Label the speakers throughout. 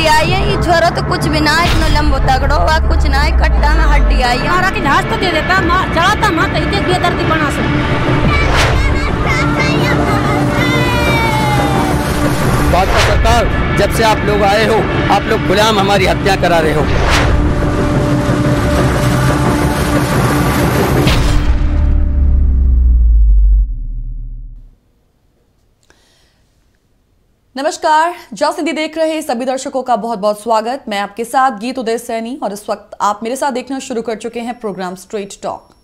Speaker 1: हड्डी आई है, ये छोरो तो कुछ भी ना है, इतना लंबो तगड़ो वा कुछ ना है, कट्टा में हड्डी आई है।
Speaker 2: मारा के घास तो दे देता, चढ़ाता मत, इतने बेदर्दी बना से।
Speaker 3: भाजपा सरकार, जब से आप लोग आए हो, आप लोग गुलाम हमारी हत्या करा रहे हो।
Speaker 4: नमस्कार, जॉस हिंदी देख रहे सभी दर्शकों का बहुत बहुत स्वागत। मैं आपके साथ गीत उदय सैनी और इस वक्त आप मेरे साथ देखना शुरू कर चुके हैं प्रोग्राम स्ट्रेट टॉक।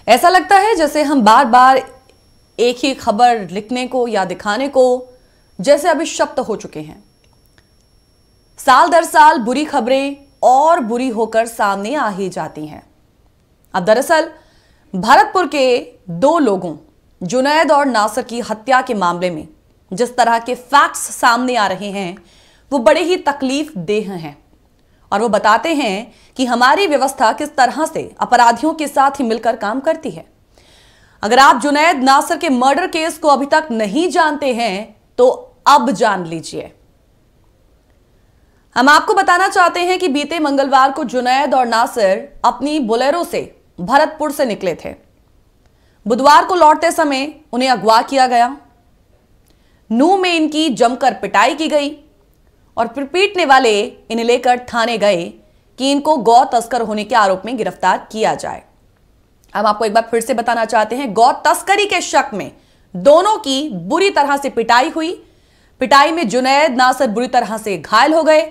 Speaker 4: ऐसा लगता है जैसे हम बार बार एक ही खबर लिखने को या दिखाने को जैसे अभी शब्द हो चुके हैं। साल दर साल बुरी खबरें और बुरी होकर सामने आ ही जाती हैं। अब दरअसल भरतपुर के दो लोगों जुनैद और नासिर की हत्या के मामले में जिस तरह के फैक्ट्स सामने आ रहे हैं वो बड़े ही तकलीफ देह हैं और वो बताते हैं कि हमारी व्यवस्था किस तरह से अपराधियों के साथ ही मिलकर काम करती है। अगर आप जुनैद नासिर के मर्डर केस को अभी तक नहीं जानते हैं तो अब जान लीजिए। हम आपको बताना चाहते हैं कि बीते मंगलवार को जुनैद और नासिर अपनी बोलेरो से भरतपुर से निकले थे। बुधवार को लौटते समय उन्हें अगवा किया गया। नूह में इनकी जमकर पिटाई की गई और फिर पीटने वाले इन्हें लेकर थाने गए कि इनको गौ तस्कर होने के आरोप में गिरफ्तार किया जाए। अब आपको एक बार फिर से बताना चाहते हैं, गौ तस्करी के शक में दोनों की बुरी तरह से पिटाई हुई। पिटाई में जुनैद नासिर बुरी तरह से घायल हो गए।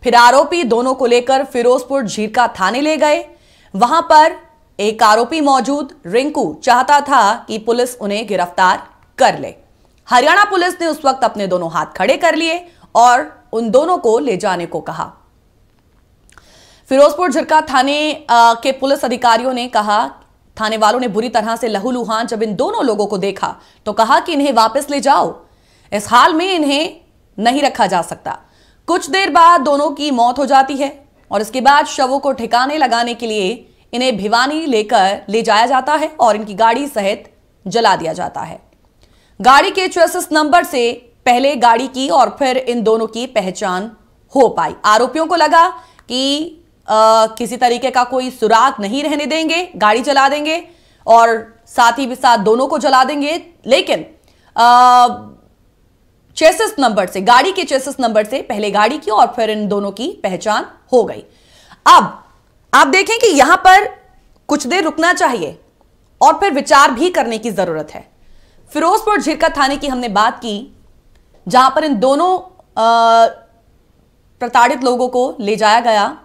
Speaker 4: फिर आरोपी दोनों को लेकर फिरोजपुर झीरका थाने ले गए। वहां पर एक आरोपी मौजूद, रिंकू, चाहता था कि पुलिस उन्हें गिरफ्तार कर ले। हरियाणा पुलिस ने उस वक्त अपने दोनों हाथ खड़े कर लिए और उन दोनों को ले जाने को कहा। फिरोजपुर झिरका थाने के पुलिस अधिकारियों ने कहा, थाने वालों ने बुरी तरह से लहूलुहान जब इन दोनों लोगों को देखा तो कहा कि इन्हें वापस ले जाओ, इस हाल में इन्हें नहीं रखा जा सकता। कुछ देर बाद दोनों की मौत हो जाती है और इसके बाद शवों को ठिकाने लगाने के लिए इन्हें भिवानी लेकर ले जाया जाता है और इनकी गाड़ी सहित जला दिया जाता है। गाड़ी के चेसिस नंबर से पहले गाड़ी की और फिर इन दोनों की पहचान हो पाई। आरोपियों को लगा कि किसी तरीके का कोई सुराग नहीं रहने देंगे, गाड़ी जला देंगे और साथ ही साथ दोनों को जला देंगे, लेकिन चेसिस नंबर से, गाड़ी के चेसिस नंबर से पहले गाड़ी की और फिर इन दोनों की पहचान हो गई। अब आप देखें कि यहां पर कुछ देर रुकना चाहिए और फिर विचार भी करने की जरूरत है। फिरोजपुर झिरका थाने की हमने बात की, जहां पर इन दोनों प्रताड़ित लोगों को ले जाया गया,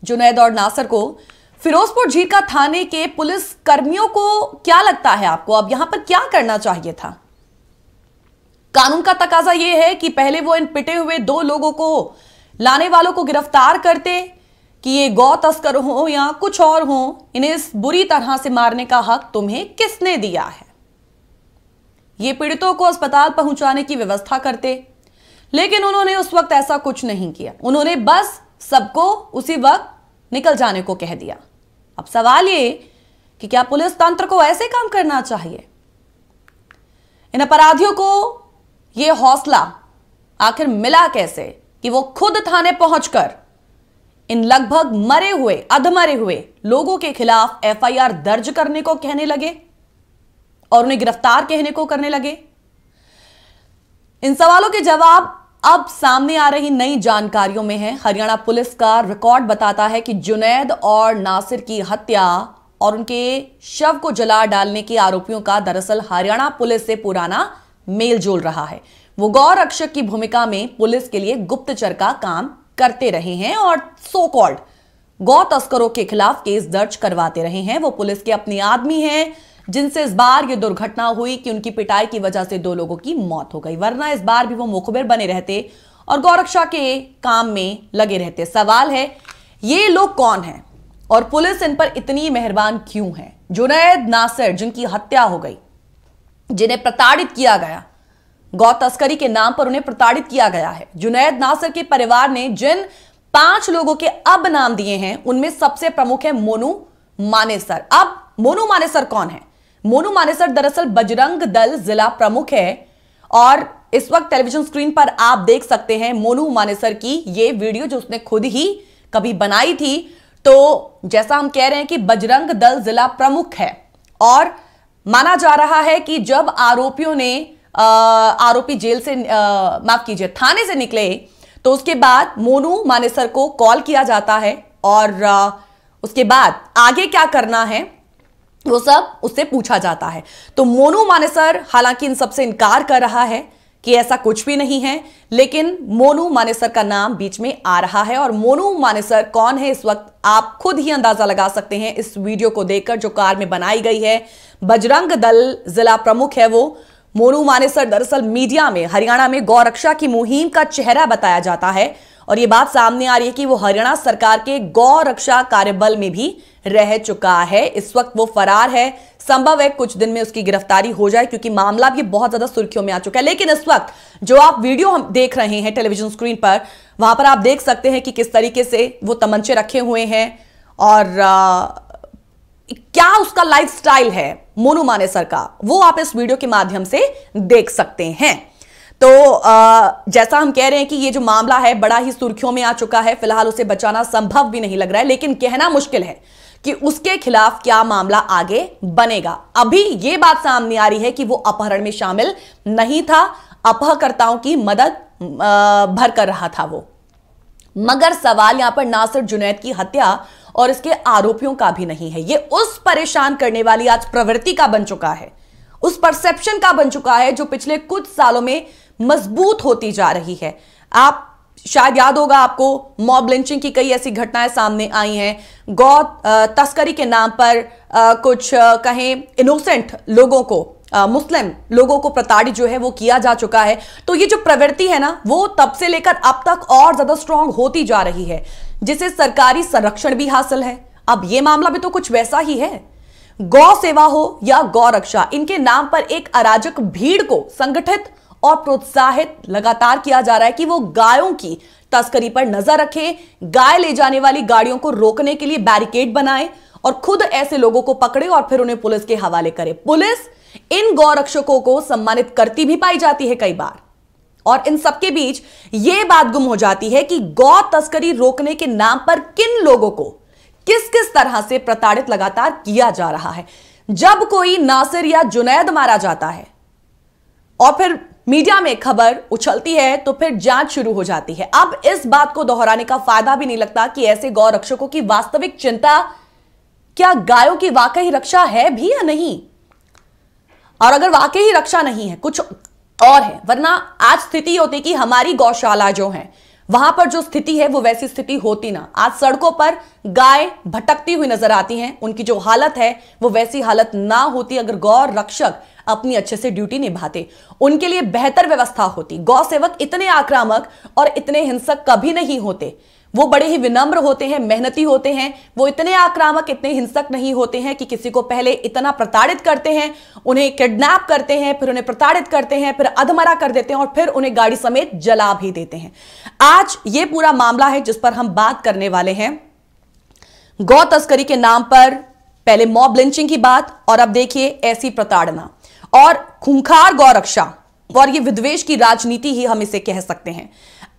Speaker 4: जुनैद और नासिर को। फिरोजपुर झिरका थाने के पुलिस कर्मियों को क्या लगता है आपको, अब यहां पर क्या करना चाहिए था? कानून का तकाजा यह है कि पहले वो इन पिटे हुए दो लोगों को, लाने वालों को गिरफ्तार करते कि ये गौ तस्कर हो या कुछ और हो, इन्हें इस बुरी तरह से मारने का हक तुम्हें किसने दिया है। ये पीड़ितों को अस्पताल पहुंचाने की व्यवस्था करते, लेकिन उन्होंने उस वक्त ऐसा कुछ नहीं किया। उन्होंने बस सबको उसी वक्त निकल जाने को कह दिया। अब सवाल ये कि क्या पुलिस तंत्र को ऐसे काम करना चाहिए? इन अपराधियों को यह हौसला आखिर मिला कैसे कि वो खुद थाने पहुंचकर इन लगभग मरे हुए, अधमरे हुए लोगों के खिलाफ एफआईआर दर्ज करने को कहने लगे और उन्हें गिरफ्तार कहने को करने लगे? इन सवालों के जवाब अब सामने आ रही नई जानकारियों में है। हरियाणा पुलिस का रिकॉर्ड बताता है कि जुनैद और नासिर की हत्या और उनके शव को जला डालने के आरोपियों का दरअसल हरियाणा पुलिस से पुराना मेल जोल रहा है। वो गौ रक्षक की भूमिका में पुलिस के लिए गुप्तचर का काम करते रहे हैं और सो कॉल्ड गौ तस्करों के खिलाफ केस दर्ज करवाते रहे हैं। वो पुलिस के अपने आदमी हैं जिनसे इस बार यह दुर्घटना हुई कि उनकी पिटाई की वजह से दो लोगों की मौत हो गई, वरना इस बार भी वो मुखबिर बने रहते और गौरक्षा के काम में लगे रहते। सवाल है ये लोग कौन हैं और पुलिस इन पर इतनी मेहरबान क्यों है? जुनैद नासिर जिनकी हत्या हो गई, जिन्हें प्रताड़ित किया गया, गौ तस्करी के नाम पर उन्हें प्रताड़ित किया गया है। जुनैद नासिर के परिवार ने जिन 5 लोगों के अब नाम दिए हैं उनमें सबसे प्रमुख है मोनू मानेसर। अब मोनू मानेसर कौन है? मोनू मानेसर दरअसल बजरंग दल जिला प्रमुख है और इस वक्त टेलीविजन स्क्रीन पर आप देख सकते हैं मोनू मानेसर की ये वीडियो जो उसने खुद ही कभी बनाई थी। तो जैसा हम कह रहे हैं कि बजरंग दल जिला प्रमुख है और माना जा रहा है कि जब आरोपियों ने आरोपी जेल से माफ कीजिए थाने से निकले तो उसके बाद मोनू मानेसर को कॉल किया जाता है और उसके बाद आगे क्या करना है वो सब उससे पूछा जाता है। तो मोनू मानेसर हालांकि इन सबसे इनकार कर रहा है कि ऐसा कुछ भी नहीं है, लेकिन मोनू मानेसर का नाम बीच में आ रहा है। और मोनू मानेसर कौन है इस वक्त आप खुद ही अंदाजा लगा सकते हैं इस वीडियो को देखकर जो कार में बनाई गई है। बजरंग दल जिला प्रमुख है वो मोनू मानेसर। दरअसल मीडिया में हरियाणा में गौ रक्षा की मुहिम का चेहरा बताया जाता है और यह बात सामने आ रही है कि वो हरियाणा सरकार के गौ रक्षा कार्यबल में भी रह चुका है। इस वक्त वो फरार है, संभव है कुछ दिन में उसकी गिरफ्तारी हो जाए क्योंकि मामला भी बहुत ज्यादा सुर्खियों में आ चुका है। लेकिन इस वक्त जो आप वीडियो हम देख रहे हैं टेलीविजन स्क्रीन पर, वहां पर आप देख सकते हैं कि किस तरीके से वो तमंचे रखे हुए हैं और क्या उसका लाइफस्टाइल है मोनू मानेसर का, वो आप इस वीडियो के माध्यम से देख सकते हैं। तो जैसा हम कह रहे हैं कि ये जो मामला है बड़ा ही सुर्खियों में आ चुका है। फिलहाल उसे बचाना संभव भी नहीं लग रहा है, लेकिन कहना मुश्किल है कि उसके खिलाफ क्या मामला आगे बनेगा। अभी ये बात सामने आ रही है कि वो अपहरण में शामिल नहीं था, अपहरणकर्ताओं की मदद भर कर रहा था वो। मगर सवाल यहां पर नासिर जुनैद की हत्या और इसके आरोपियों का भी नहीं है, ये उस परेशान करने वाली आज प्रवृत्ति का बन चुका है, उस परसेप्शन का बन चुका है जो पिछले कुछ सालों में मजबूत होती जा रही है। आप शायद याद होगा आपको मॉब लिंचिंग की कई ऐसी घटनाएं सामने आई हैं, गौ तस्करी के नाम पर कुछ कहें इनोसेंट लोगों को, मुस्लिम लोगों को प्रताड़ित जो है वो किया जा चुका है। तो ये जो प्रवृत्ति है ना वो तब से लेकर अब तक और ज्यादा स्ट्रांग होती जा रही है, जिसे सरकारी संरक्षण भी हासिल है। अब ये मामला भी तो कुछ वैसा ही है। गौ सेवा हो या गौ रक्षा, इनके नाम पर एक अराजक भीड़ को संगठित और प्रोत्साहित लगातार किया जा रहा है कि वो गायों की तस्करी पर नजर रखे, गाय ले जाने वाली गाड़ियों को रोकने के लिए बैरिकेड बनाए और खुद ऐसे लोगों को पकड़े और फिर उन्हें पुलिस के हवाले करे। पुलिस इन गौ रक्षकों को सम्मानित करती भी पाई जाती है कई बार, और इन सबके बीच यह बात गुम हो जाती है कि गौ तस्करी रोकने के नाम पर किन लोगों को किस किस तरह से प्रताड़ित लगातार किया जा रहा है। जब कोई नासिर या जुनैद मारा जाता है और फिर मीडिया में खबर उछलती है तो फिर जांच शुरू हो जाती है। अब इस बात को दोहराने का फायदा भी नहीं लगता कि ऐसे गौ रक्षकों की वास्तविक चिंता क्या गायों की वाकई रक्षा है भी या नहीं, और अगर वाकई रक्षा नहीं है कुछ और है। वरना आज स्थिति होती कि हमारी गौशाला जो है वहां पर जो स्थिति है वो वैसी स्थिति होती ना। आज सड़कों पर गाय भटकती हुई नजर आती हैं, उनकी जो हालत है वो वैसी हालत ना होती अगर गौ रक्षक अपनी अच्छे से ड्यूटी निभाते, उनके लिए बेहतर व्यवस्था होती। गौ सेवक इतने आक्रामक और इतने हिंसक कभी नहीं होते, वो बड़े ही विनम्र होते हैं, मेहनती होते हैं। वो इतने आक्रामक इतने हिंसक नहीं होते हैं कि किसी को पहले इतना प्रताड़ित करते हैं, उन्हें किडनैप करते हैं, फिर उन्हें प्रताड़ित करते हैं, फिर अधमरा कर देते हैं और फिर उन्हें गाड़ी समेत जला भी देते हैं। आज ये पूरा मामला है जिस पर हम बात करने वाले हैं। गौ तस्करी के नाम पर पहले मॉब लिंचिंग की बात और अब देखिए ऐसी प्रताड़ना और खूंखार गौ रक्षा और ये विद्वेष की राजनीति ही हम इसे कह सकते हैं।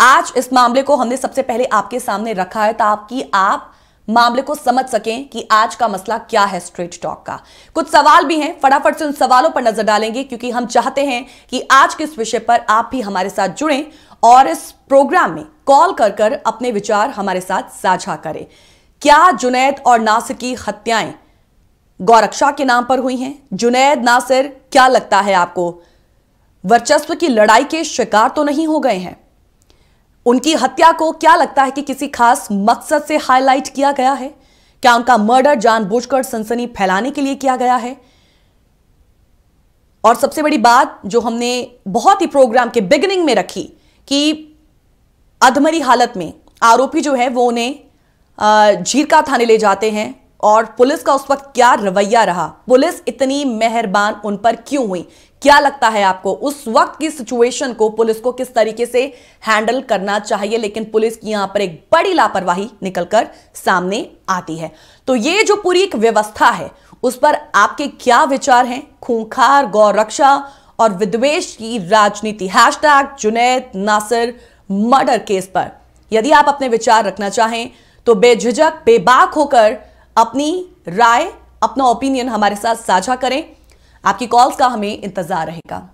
Speaker 4: आज इस मामले को हमने सबसे पहले आपके सामने रखा है ताकि आप मामले को समझ सकें कि आज का मसला क्या है। स्ट्रेट टॉक का कुछ सवाल भी हैं, फटाफट से उन सवालों पर नजर डालेंगे क्योंकि हम चाहते हैं कि आज के इस विषय पर आप भी हमारे साथ जुड़ें और इस प्रोग्राम में कॉल कर कर अपने विचार हमारे साथ साझा करें। क्या जुनैद और नासिर की हत्याएं गौरक्षा के नाम पर हुई हैं? जुनैद नासिर क्या लगता है आपको वर्चस्व की लड़ाई के शिकार तो नहीं हो गए हैं? उनकी हत्या को क्या लगता है कि किसी खास मकसद से हाईलाइट किया गया है? क्या उनका मर्डर जानबूझकर सनसनी फैलाने के लिए किया गया है? और सबसे बड़ी बात जो हमने बहुत ही प्रोग्राम के बिगिनिंग में रखी कि अधमरी हालत में आरोपी जो है वो उन्हें झीरका थाने ले जाते हैं और पुलिस का उस वक्त क्या रवैया रहा, पुलिस इतनी मेहरबान उन पर क्यों हुई? क्या लगता है आपको उस वक्त की सिचुएशन को पुलिस को किस तरीके से हैंडल करना चाहिए? लेकिन पुलिस की यहां पर एक बड़ी लापरवाही निकलकर सामने आती है। तो ये जो पूरी एक व्यवस्था है उस पर आपके क्या विचार हैं? खूंखार गौ रक्षा और विद्वेष की राजनीति। Hashtag Junaid Nasir murder case पर यदि आप अपने विचार रखना चाहें तो बेझिझक बेबाक होकर अपनी राय, अपना ओपिनियन हमारे साथ साझा करें। आपकी कॉल्स का हमें इंतजार रहेगा।